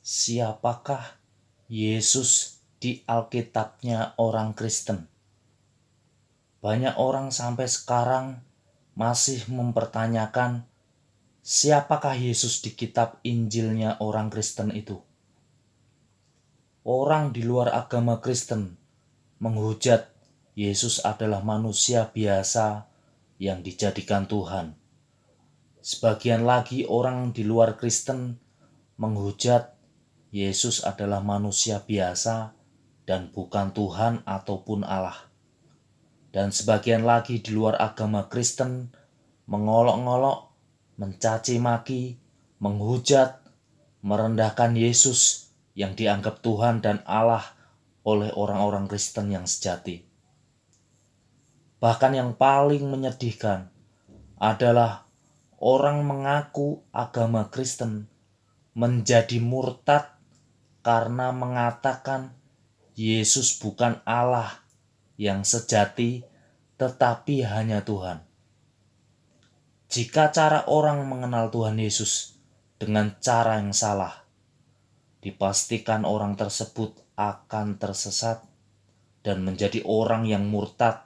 Siapakah Yesus di Alkitabnya orang Kristen? Banyak orang sampai sekarang masih mempertanyakan siapakah Yesus di kitab Injilnya orang Kristen itu. Orang di luar agama Kristen menghujat Yesus adalah manusia biasa yang dijadikan Tuhan. Sebagian lagi orang di luar Kristen menghujat Yesus adalah manusia biasa dan bukan Tuhan ataupun Allah. Dan sebagian lagi di luar agama Kristen mengolok-ngolok, mencaci maki, menghujat, merendahkan Yesus yang dianggap Tuhan dan Allah oleh orang-orang Kristen yang sejati. Bahkan yang paling menyedihkan adalah orang mengaku agama Kristen menjadi murtad karena mengatakan Yesus bukan Allah yang sejati, tetapi hanya Tuhan. Jika cara orang mengenal Tuhan Yesus dengan cara yang salah, dipastikan orang tersebut akan tersesat dan menjadi orang yang murtad,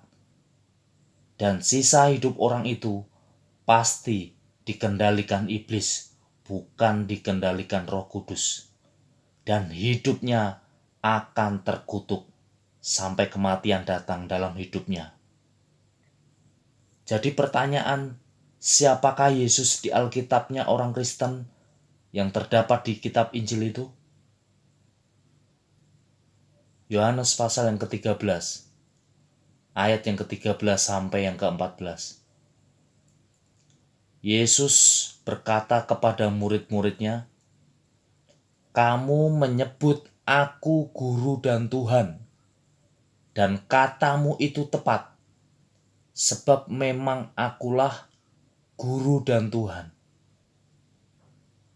dan sisa hidup orang itu pasti dikendalikan iblis, bukan dikendalikan Roh Kudus. Dan hidupnya akan terkutuk sampai kematian datang dalam hidupnya. Jadi pertanyaan, siapakah Yesus di Alkitabnya orang Kristen yang terdapat di kitab Injil itu? Yohanes pasal yang ke-13, ayat yang ke-13 sampai yang ke-14. Yesus berkata kepada murid-muridnya, "Kamu menyebut aku guru dan Tuhan, dan katamu itu tepat, sebab memang akulah guru dan Tuhan.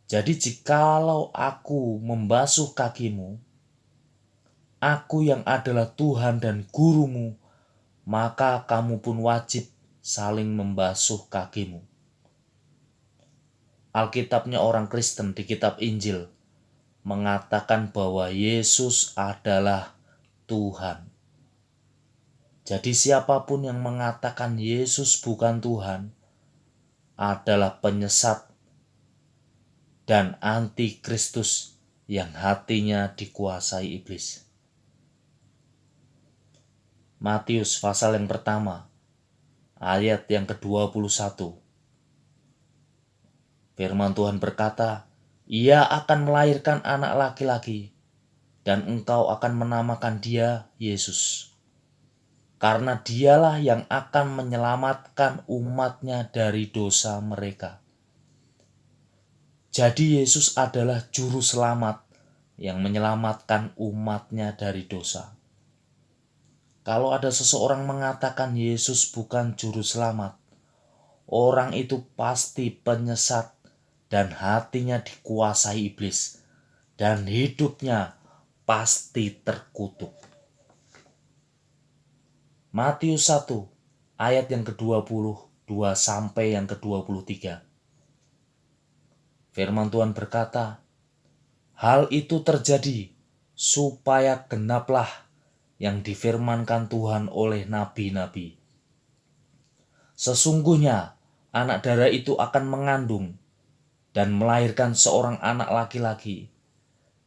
Jadi jikalau aku membasuh kakimu, aku yang adalah Tuhan dan gurumu, maka kamu pun wajib saling membasuh kakimu." Alkitabnya orang Kristen di kitab Injil mengatakan bahwa Yesus adalah Tuhan. Jadi siapapun yang mengatakan Yesus bukan Tuhan adalah penyesat dan anti-Kristus yang hatinya dikuasai iblis. Matius pasal yang pertama, ayat yang ke-21. Firman Tuhan berkata, "Ia akan melahirkan anak laki-laki, dan engkau akan menamakan dia Yesus. Karena dialah yang akan menyelamatkan umatnya dari dosa mereka." Jadi Yesus adalah juru selamat yang menyelamatkan umatnya dari dosa. Kalau ada seseorang mengatakan Yesus bukan juru selamat, orang itu pasti penyesat dan hatinya dikuasai iblis, dan hidupnya pasti terkutuk. Matius 1 ayat yang ke-22 sampai yang ke-23. Firman Tuhan berkata, "Hal itu terjadi supaya genaplah yang difirmankan Tuhan oleh nabi-nabi. Sesungguhnya anak darah itu akan mengandung dan melahirkan seorang anak laki-laki,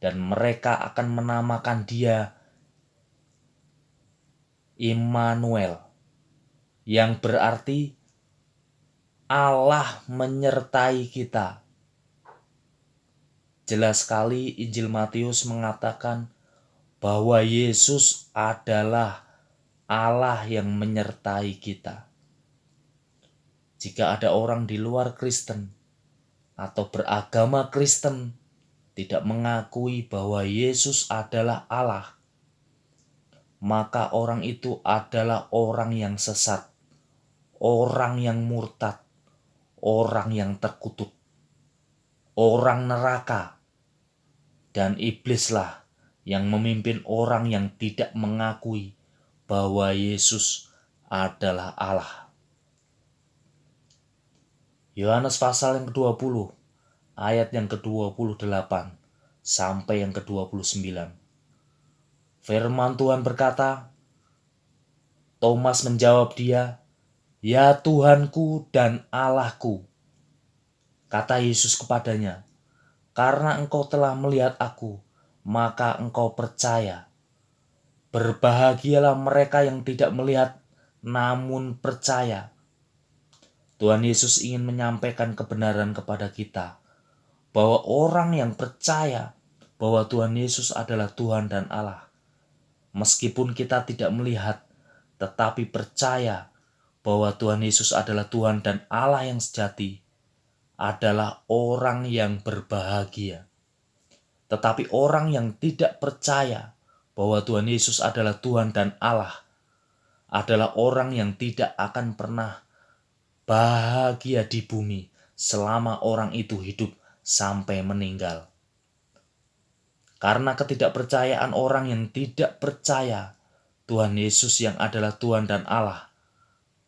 dan mereka akan menamakan dia Immanuel, yang berarti Allah menyertai kita." Jelas sekali Injil Matius mengatakan bahwa Yesus adalah Allah yang menyertai kita. Jika ada orang di luar Kristen atau beragama Kristen tidak mengakui bahwa Yesus adalah Allah, maka orang itu adalah orang yang sesat, orang yang murtad, orang yang terkutuk, orang neraka, dan iblislah yang memimpin orang yang tidak mengakui bahwa Yesus adalah Allah. Yohanes pasal yang ke-20, ayat yang ke-28 sampai yang ke-29. Firman Tuhan berkata, Thomas menjawab dia, "Ya Tuhanku dan Allahku." Kata Yesus kepadanya, "Karena engkau telah melihat aku, maka engkau percaya. Berbahagialah mereka yang tidak melihat, namun percaya." Tuhan Yesus ingin menyampaikan kebenaran kepada kita, bahwa orang yang percaya bahwa Tuhan Yesus adalah Tuhan dan Allah, meskipun kita tidak melihat, tetapi percaya bahwa Tuhan Yesus adalah Tuhan dan Allah yang sejati, adalah orang yang berbahagia. Tetapi orang yang tidak percaya bahwa Tuhan Yesus adalah Tuhan dan Allah, adalah orang yang tidak akan pernah bahagia di bumi selama orang itu hidup sampai meninggal. Karena ketidakpercayaan orang yang tidak percaya Tuhan Yesus yang adalah Tuhan dan Allah,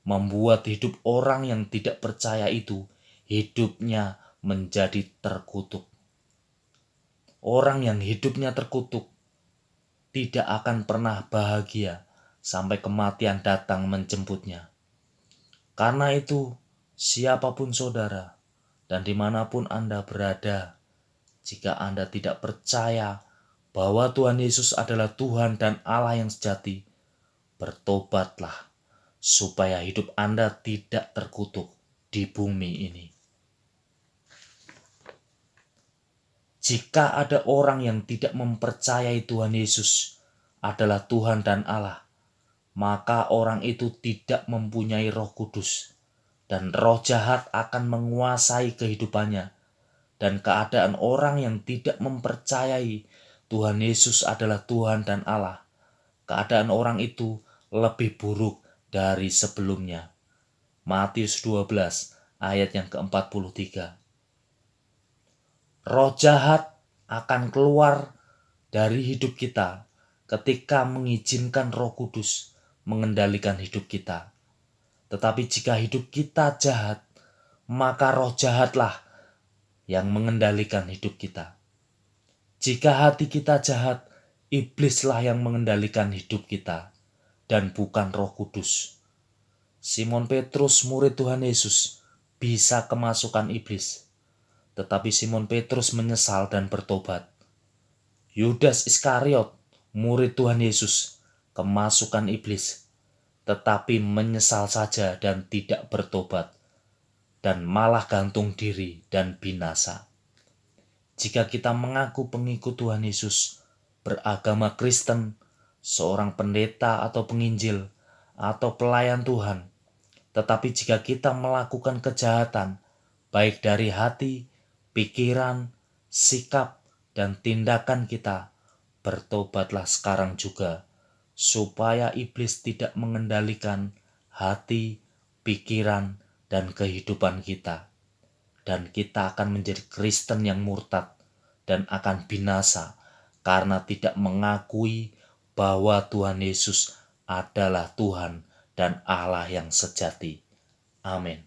membuat hidup orang yang tidak percaya itu hidupnya menjadi terkutuk. Orang yang hidupnya terkutuk tidak akan pernah bahagia sampai kematian datang menjemputnya. Karena itu, siapapun saudara dan dimanapun Anda berada, jika Anda tidak percaya bahwa Tuhan Yesus adalah Tuhan dan Allah yang sejati, bertobatlah supaya hidup Anda tidak terkutuk di bumi ini. Jika ada orang yang tidak mempercayai Tuhan Yesus adalah Tuhan dan Allah, maka orang itu tidak mempunyai Roh Kudus, dan roh jahat akan menguasai kehidupannya. Dan keadaan orang yang tidak mempercayai Tuhan Yesus adalah Tuhan dan Allah, keadaan orang itu lebih buruk dari sebelumnya. Matius 12 ayat yang ke-43. Roh jahat akan keluar dari hidup kita ketika mengizinkan Roh Kudus mengendalikan hidup kita. Tetapi jika hidup kita jahat, maka roh jahatlah yang mengendalikan hidup kita. Jika hati kita jahat, iblislah yang mengendalikan hidup kita dan bukan Roh Kudus. Simon Petrus, murid Tuhan Yesus, bisa kemasukan iblis. Tetapi Simon Petrus menyesal dan bertobat. Yudas Iskariot, murid Tuhan Yesus, kemasukan iblis, tetapi menyesal saja dan tidak bertobat, dan malah gantung diri dan binasa. Jika kita mengaku pengikut Tuhan Yesus, beragama Kristen, seorang pendeta atau penginjil, atau pelayan Tuhan, tetapi jika kita melakukan kejahatan, baik dari hati, pikiran, sikap, dan tindakan kita, bertobatlah sekarang juga, supaya iblis tidak mengendalikan hati, pikiran, dan kehidupan kita. Dan kita akan menjadi Kristen yang murtad dan akan binasa karena tidak mengakui bahwa Tuhan Yesus adalah Tuhan dan Allah yang sejati. Amin.